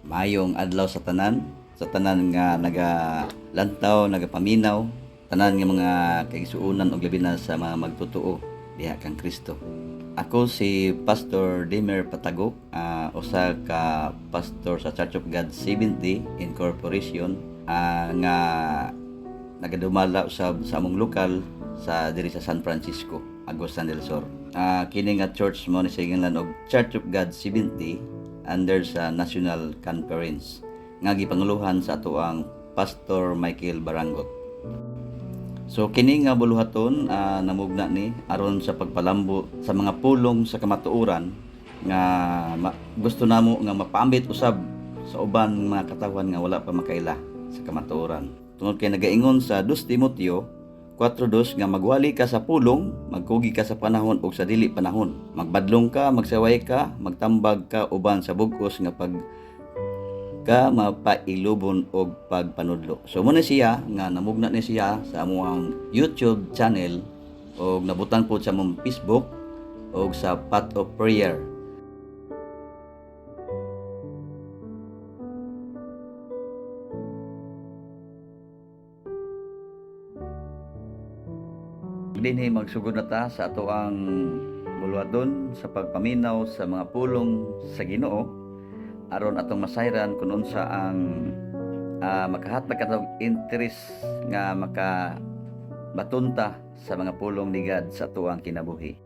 Maayong adlaw sa tanan nga nagalantaw, nagapaminaw, tanan nga mga kaigsuonan ug labi na sa mga magtotoo diha kang Kristo. Ako si Pastor Dimer Patagok, usa ka pastor sa Church of God 70 Incorporation nga nagadumala sa among lokal sa diri sa San Francisco, Agusan del Sur. Kini nga church mo ni sa ingan og Church of God 70 under sa National Conference nga gipanguluhan sa ato ang Pastor Michael Barangot. So kini nga buluhaton namugna ni aron sa pagpalambo sa mga pulong sa kamatuoran nga gusto namo nga mapaambit usab sa uban mga katawan nga wala pa makaila sa kamatuoran. Tungod kay nagaingon sa 2 Timoteo 4:2 nga magwali ka sa pulong, magkugi ka sa panahon ug sa dili panahon. Magbadlong ka, magsaway ka, magtambag ka uban sa bug-os nga pag ka mapailubon og pagpanudlo. So muna siya nga namugna ni siya sa amuang YouTube channel ug nabutang po sa among Facebook ug sa Path of Prayer. Dinhi magsugod na ta sa ato ang buluhaton sa pagpaminaw sa mga pulong sa Ginoo aron atong masayran kung unsa ang makahatag katong interest nga makabatunta sa mga pulong ni God sa ato ang kinabuhi.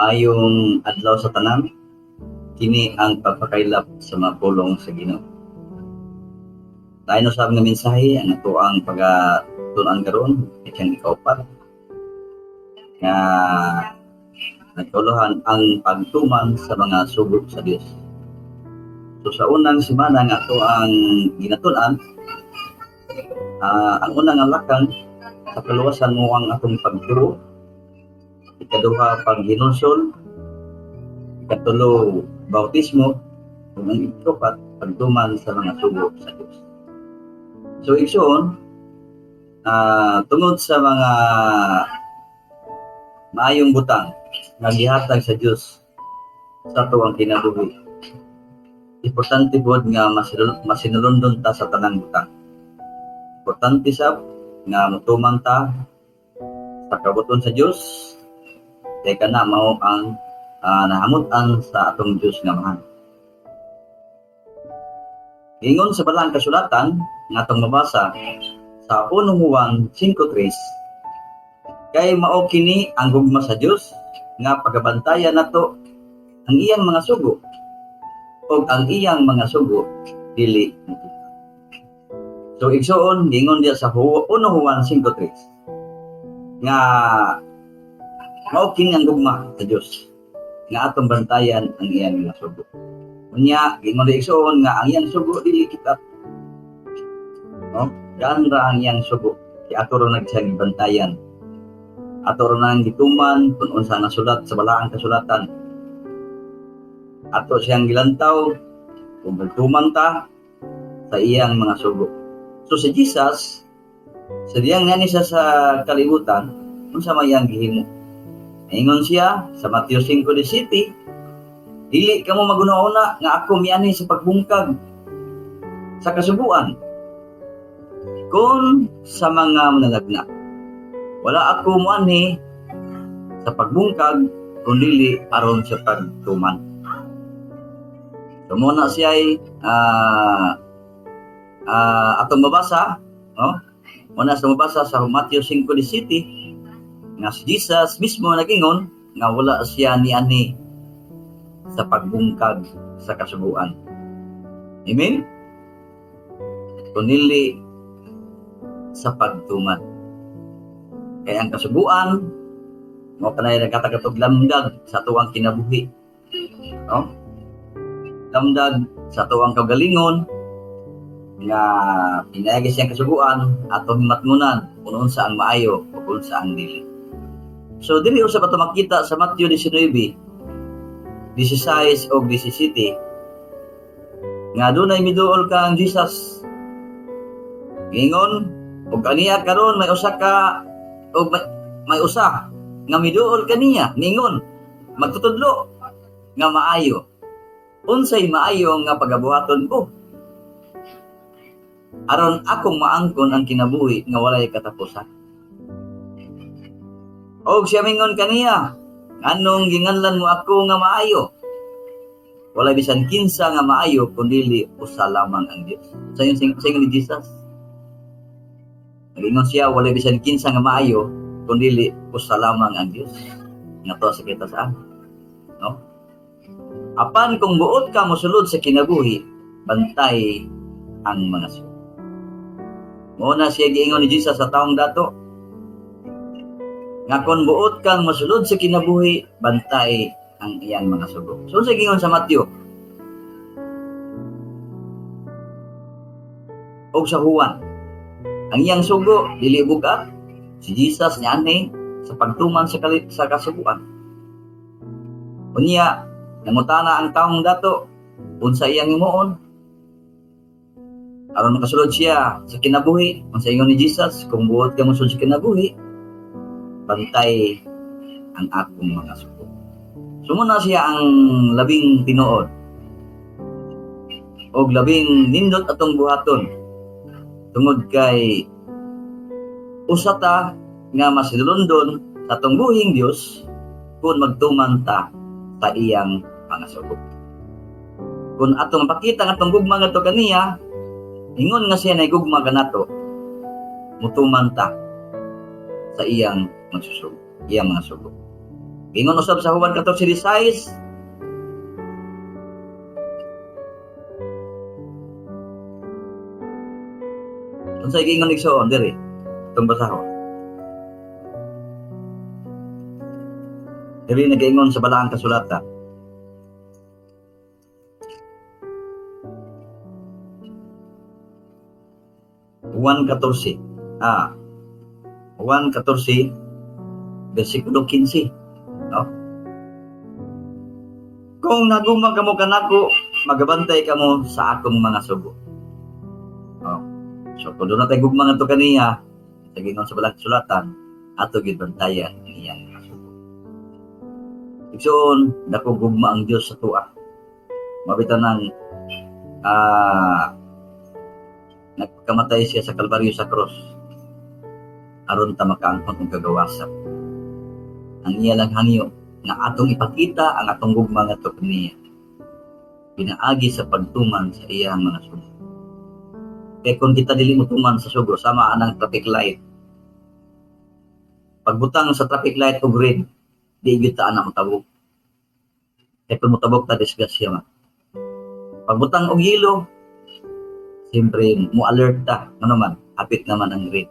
Ayong adlaw sa tanan, kini ang pagpakailap sa mga pulong sa Ginoo. Tayo na sa nga mensahe, ang ito ang pagatunan karon itong ikaupat nga nagtuluhan ang pagtuman sa mga sugo sa Dios. So sa unang semana nga ito ang ginatunan, ang unang lakang sa kaluwasan mo ang atong pagturo, ikaduha paghinulsol, ikatulo bautismo, ug ang ikapat pagtuman sa mga sugo sa Dios. So igsoon, tungod sa mga maayong butang nga gihatag sa Dios sa ato ang kinabuhi, importante pod nga masinulundon ta sa tanang butang. Importante sab nga motuman ta sa kabuton sa Dios kay kana mao ang nahamutan sa atong Dios nga mahal. Ingon sa balang kasulatan nga atong mabasa sa 1 Juan 5:3, kay mao kini ang gugma sa Dios nga pagabantayan nato ang iyang mga sugo ug ang iyang mga sugo dili makita. So igsoon gingon diya sa 1 Juan 5:3 nga mao kini ang gugma sa Dios nga atong bantayan ang iyang mga sugo. Unya gingon diya igsoon nga ang iyang sugo dili kita. No? Gaan ra ang iyang sugo kay ato ro nagsang bantayan. Ato ro nang gituman kung unsa nasulat sa balaang kasulatan. Ato siyang gilantaw kung magtuman ta sa iyang mga sugo. So si Jesus sa diyang nani siya sa kalibutan, unsa may iyang gihimo? Ingon siya sa Mateo 5:17, dili kamo maguna-una nga ako miani sa pagbungkag sa kasubuan kun sa mga manalagna. Wala ako muanhi sa pagbungkag kundi aron sa pagtuman. So muna siya ay atong mabasa, no? Muna sa mabasa sa Mateo 5:17 nga si Jesus mismo nagingon nga wala siya ni-ani sa pagbungkag sa kasubuan. Amen? Kundi sa pagtuman. Kaya ang kasubuan mo kanay nagkatagatog lamdag sa tuwang kinabuhi. No? Lamdag sa tuwang kagalingon nga pinayag siyang kasubuan atong matngunan kung unsa ang maayo o kung unsa ang dili. So dili usab ato makita sa Mateo 19:16 o 17 nga dunay miduol kang Jesus. Gingon ug aniya karon may usa nga miduol kaniya ningon magtutudlo nga maayo. Unsay maayo nga pagabuhaton ko? Aron akong maangkon ang kinabuhi nga walay katapusan. Og siya mingon kaniya, anong ginganlan mo ako nga maayo? Walay bisan kinsa nga maayo kundi usa lamang ang Dios. Sayon ni Jesus. Nagingon siya, walay bisan kinsa nga maayo kundi usa lamang ang Dios. Nga to sa kita saan? No? Apan kung buot ka mosulod sa kinabuhi, bantay ang mga sugo. Muna siya giingon ni Jesus sa taong dato. Nga kung buot kang mosulod sa kinabuhi, bantay ang iyang mga sugo. So siya giingon sa Mateo. O sa Juan. Ang iyang sugo, dili bugat. Si Jesus niya ani sa pagtuman sa kasuguan. Unya, nangutana ang taong dato, unsa iyang himuon? Aron makasulod siya sa kinabuhi, unsa ingon ni Jesus, kung buot ka mosulod sa kinabuhi, bantay ang akong mga sugo. Sumuna siya ang labing tinuod, o labing nindot atong buhaton, tungod kay usata nga masilundon sa atong buhing Dios kung magtuman ta sa iyang mga sugo. Kung atong mapakita nga atong gugma nga to kaniya, ingon nga siya na gugma kanato, mutuman ta sa iyang magsusugo, iyang mga sugo. Ingon usab sa Juan 14:16, unsa ingon igsoon diri itong basahon. Diri nagaingon sa balaang kasulatan. Juan 14, versikulo 15. No? Kung naguma kamo kanako, magabantay kamo sa akong mga sugo. No? So kung doon natin gugma nga to kaniya, nagingon sa balang kasulatan, ato gid bantayan iyang mga sugo. Igsoon, dako gugma ang Dios sa tuwa. Mabitan ng nagkamatay siya sa Kalbaryo sa cross aron ta makaangkon og kagawasan. Ang iya lang hangyo na atong ipakita ang atong gugma nga to kaniya, pinaagi sa pagtuman sa iyang mga sugo. Kaya kung kita dili mo tuman sa sugo, sama anang traffic light, pagbutang sa traffic light og red, di gyud ta ana motabok. Kaya kung motabok ta, disgrasya man. Pagbutang og yelo, siyempre mo alert ta, ano man, hapit naman ang red.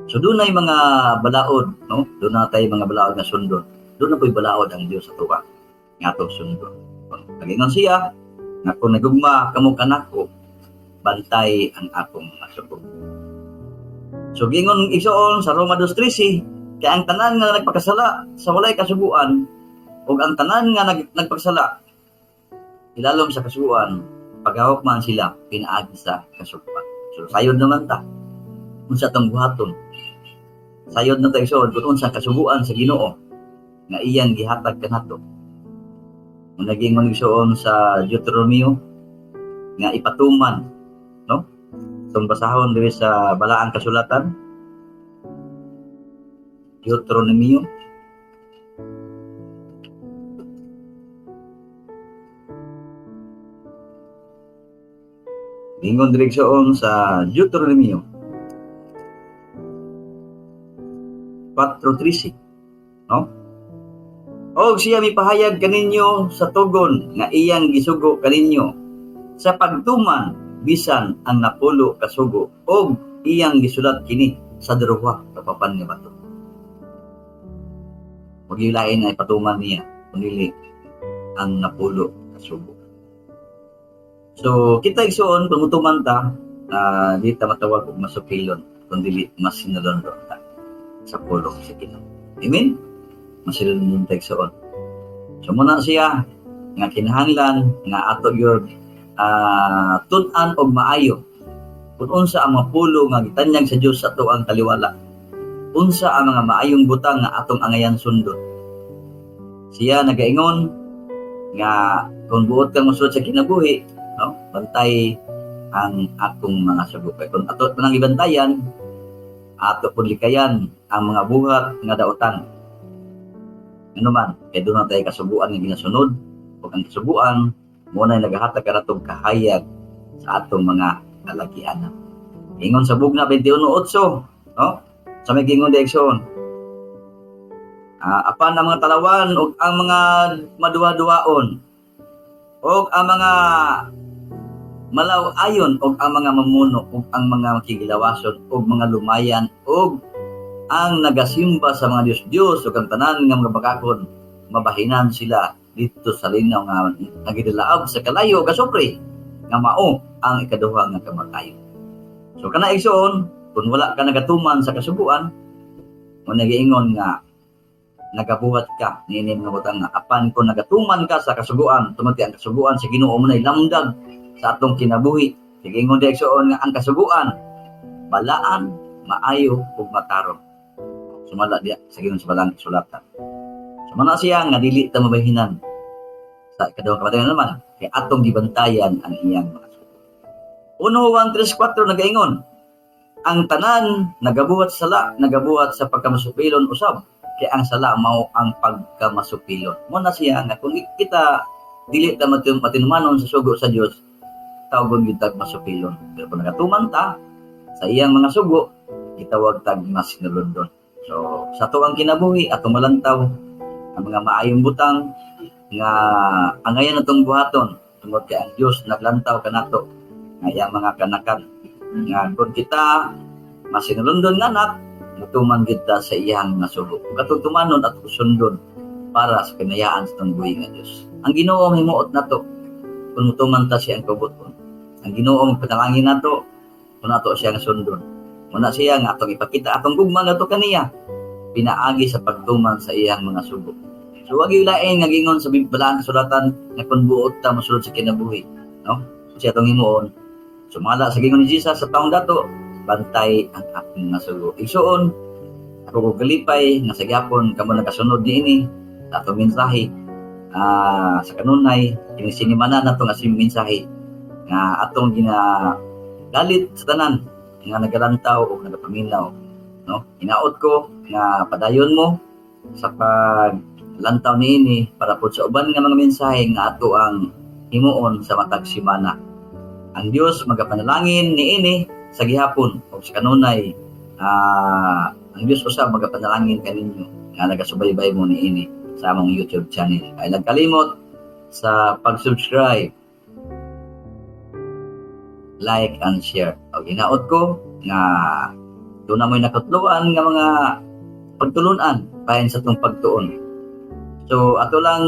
So doon na yung mga balaod, no? Doon na tayo mga balaod na sundon. Doon na po'y balaod ang Diyos sa tuwa. Nga itong sundon. Nagingon siya, nga kung nagugma kamo kanako, bantay ang akong mga sugo. So gingon igsoon sa Roma 2:13, kaya ang tanan nga nagpakasala sa walay kasuguan, o ang tanan nga nagpakasala, ilalom sa kasuguan, paghawak man sila, pinaagi sa kasuguan. So sayod naman ta, unsa tong buhaton. Sayod na tayo igsoon kung unsa kasuguan sa Ginoo nga iyang gihatag kanato. Kung nagingon igsoon sa Deuteronomio nga ipatuman, no? Itong basahon diri sa balaang kasulatan, Deuteronomio gingon diri igsoon sa Deuteronomio 4:13, no? Og siya mipahayag kaninyo sa tugon nga iyang gisugo kaninyo sa pagtuman bisan ang napulo kasugo og iyang gisulat kini sa duruha ka papan nga bato. Wag ilain na ipatuman niya kundi ang napulo kasugo. So kita igsoon pumutuman ta, di ta matawag og masukilon kundi mas sinulondon ta sa pulong sa Ginoo. Amen? Masilundon ta igsoon. So muna siya nga kinahanglan nga ato gyud tun-an og maayo kung unsa ang mapulo nga gitanyag sa Dios sa ato ang kaliwala. unsa ang mga maayong butang nga atong angayan sundon. Siya nagaingon nga kung buot kang mosulod sa kinabuhi, no, bantay ang atong mga sugo. Kung ato nang ibantayan, ato pud likayan ang mga buhat nga daotan. Ano man, kay doon na tayo kasubuan nga ginasunod, ug ang kasubuan mo na nagahatag karatong kahayag sa atong mga kalakianan. Ingon sa bugna 21:8, no? Sa may gingon direksyon. Apan ang mga talawan ug ang mga maduwa-duwaon ug ang mga malaw-ayon ug ang mga mamuno ug ang mga makigilawason ug mga lumayan ug ang nagasimba sa mga Diyos-Diyos ug ang tanan nga mga bakakon, mabahinan sila dito sa linaw nga nagidalaab sa kalayo kasupre nga mao ang ikaduha nga kamatayon. So kana igsoon, kung wala ka nagatuman sa kasubuan, o nagiingon nga nagabuhat ka niini nga butang nga apan kung nagatuman ka sa kasubuan, tumati ang kasubuan sa Ginoo mo nay lamdag sa atong kinabuhi. Nagiingon di igsoon nga ang kasubuan balaan, maayo ug matarong. Sumala diya sa Ginoo sa balang sulatan. Sumana siya nga dili ta mabahinan sa ikaduhang kamatayon naman kay atong gibantayan ang iyang mga sugo. 1 Juan 3:4 nagaingon, ang tanan nagabuhat sala, nagabuhat sa pagkamasupilon usab, kay ang sala mao ang pagkamasupilon. Mo na siya nga kung kita dili ta matinumanon sa sugo sa Dios, tawgon gyud tag masupilon. Pero kung nagatuman ta sa iyang mga sugo, gitawag tag masinulundon. So sa tuwang kinabuhi atong malantaw ang mga maayong butang nga angayan natong buhaton tungod kay ang Dios naglantaw kanato nga iyang mga kanakan nga kung kita masinulundon nga anak, mutuman kita sa iyang mga sugo. Katutumanon at kusundon para sa kinayaan sa itong buhay nga Diyos. Ang Ginoo himuot nato kung mutuman ta siya ang kabuton. Ang Ginoo panalangin nato kung nato siya nga sundon. Muna siya nga atong ipakita atong gugma nato kaniya pinaagi sa pagtuman sa iyang mga sugo. So wag ilain nga gingon sa balaan kasulatan nga kung buot ta mosulod sa kinabuhi, no? Siya atong himuon sumala sa gingon ni Jesus sa taong dato, bantay ang aking mga sugo. Igsoon, ako kugalipay nga sa gyapon kamo nagasunod niini sa atong mensahe sa kanunay kinisinimana nato nga mensahe nga atong ginagalit sa tanan nga nagalantaw o nagapaminaw, no? Hinaot ko nga padayon mo sa paglantaw niini para pud sa uban nga mga mensahe nga ato ang himuon sa matag semana. Ang Dios magapanalangin niini sa gihapon o sa kanunay. Ang Dios usab magapanalangin kaninyo nga nagasubaybay mo niini sa among YouTube channel. Ay lang kalimot sa pag-subscribe, like and share. O ginaot ko nga doon na mo'y nakatuluan nga mga pagtulunan bahin sa itong pagtuon. So ato lang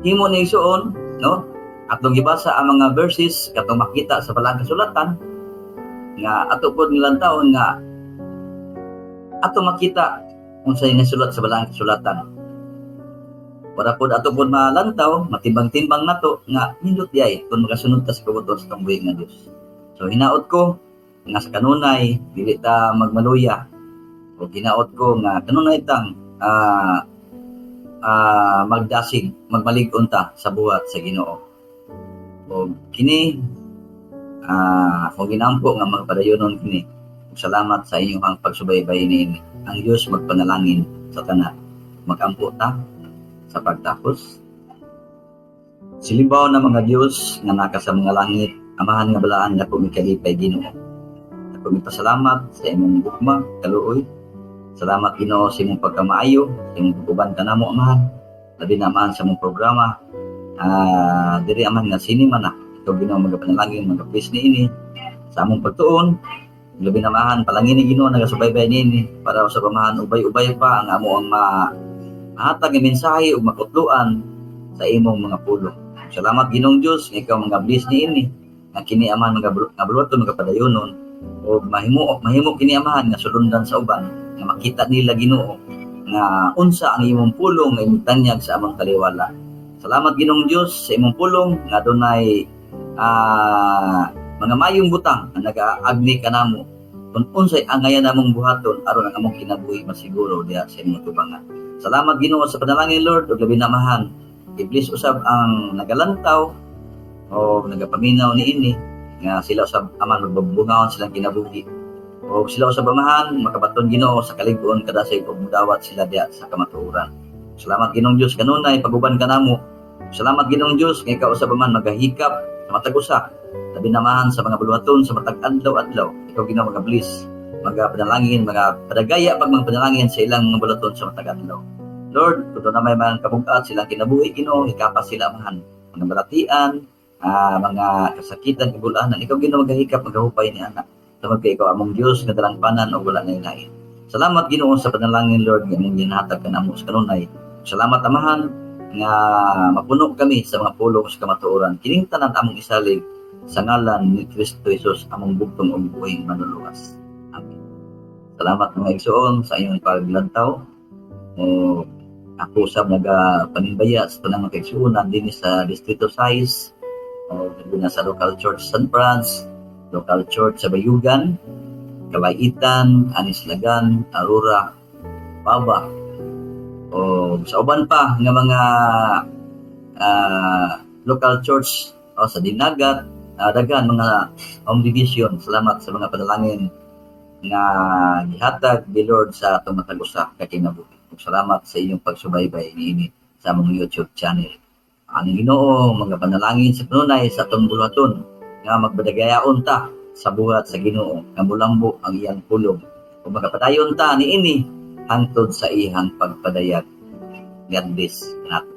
himo ni igsoon, no? Atong gibasa ang mga verses katong makita sa balang kasulatan nga ato pod nilantaw nga ato makita unsay nasulat sa balang kasulatan. Para pod ato pod malantaw, matimbang-timbang nato nga nindot diay kung magasunod ta sa kabuton sa buhi nga Dios. So hinaot ko nga sa kanunay dili ta magmaluya. O hinaot ko nga kanunay tang magdasig, magmalig-on ta sa buhat sa Ginoo. O kini kung ginampo nga magpadayonon kini, salamat sa inyong pagsubaybay niini. Ang Dios magpanalangin sa tanan. Magampo ta sa pagtapos. Silibaw na mga Dios nga naka sa mga langit, amahan nga balaan na kumikadipay Ginoo. Ako mipasalamat sa imong gugma, kaluoy. Salamat Ginoo sa imong pagkamaayo, sa imong pag-uban kanamo amahan. Labi na amahan sa imong programa. Diri aman nga sinima na ito Ginoo magapanalangin magapis niini sa among pagtuon. Labi na amahan palangin ni Ginoo nagasubaybay niini para sa pamahan ubay-ubay pa ang amo ang mahatag nga mensahe ug makutluan sa imong mga pulong. Salamat Ginoong Dios nga ikaw mga bless niini nga kini amahan magabuloton magapadayonon o mahimo kini amahan nga sulundan sa uban nga makita nila Ginoo nga unsa ang imong pulong nga imitanyag sa among kaliwala. Salamat Ginoong Dios sa imong pulong nga adunay mga mayong butang nga nagaagni kanamo kung unsay angayan namong buhaton aron ang among kinabuhi masiguro diha sa imong tubangan. Salamat Ginoo sa panalangin Lord ug labi na mahan. I-bless usab ang nagalantaw o nagapaminaw niini nga sila usab aman magbubungawon silang kinabuhi. O sila usab amahan makabaton Ginoo sa kalig-on kadasig ug mudawat sila diha sa kamatuoran. Salamat Ginoong Dios kanunay paguban kanamo. Salamat Ginoong Dios nga ikaw usab man magahikap sa matag usa. Labi namahan sa mga buluhaton sa matag adlaw-adlaw. Ikaw Ginoo magabless, magapanalangin, magapadagaya pag mga panalangin sa ilang mga buluhaton sa matag adlaw. Lord, kuno na may mga kabugat silang kinabuhi Ginoo, ikapas sila amahan. Mga balatian, mga kasakitan, kagulanan, ikaw Ginoo magahikap, magahupay ni anak. Tawag kay ikaw among Dios nga dalangpanan o wala na ilain. Salamat Ginoo sa panalangin Lord nga imong ginhatag kanamo sa kanunay. Salamat amahan nga mapuno kami sa mga pulong sa kamatuoran. Kining tanan among isalig sa ngalan ni Kristo Jesus among bugtong ug buhing manluluwas. Amen. Salamat mga igsoon sa inyong paglantaw. Ako sa nagapanimbayas sa tanang mga igsuonan din sa Distrito 6 o na sa local church San Franz, local church sa Bayugan, Kalaitan, Anislagan, Aurora, Baba, o sa uban pa nga mga local church o sa Dinagat, dagan mga home division. Salamat sa mga panalangin nga gihatag ni Lord sa atong matag usa ka kinabuhi. Salamat sa inyong pagsubaybay niini sa among YouTube channel. Ang Ginoo mga panalangin sa kanunay sa atong buluhaton nga magbadagayaon ta sa buhat sa Ginoo nga mulambo ang iyang pulong ug magapadayon ta niini hangtod sa ihang pagpadayag. God bless nato.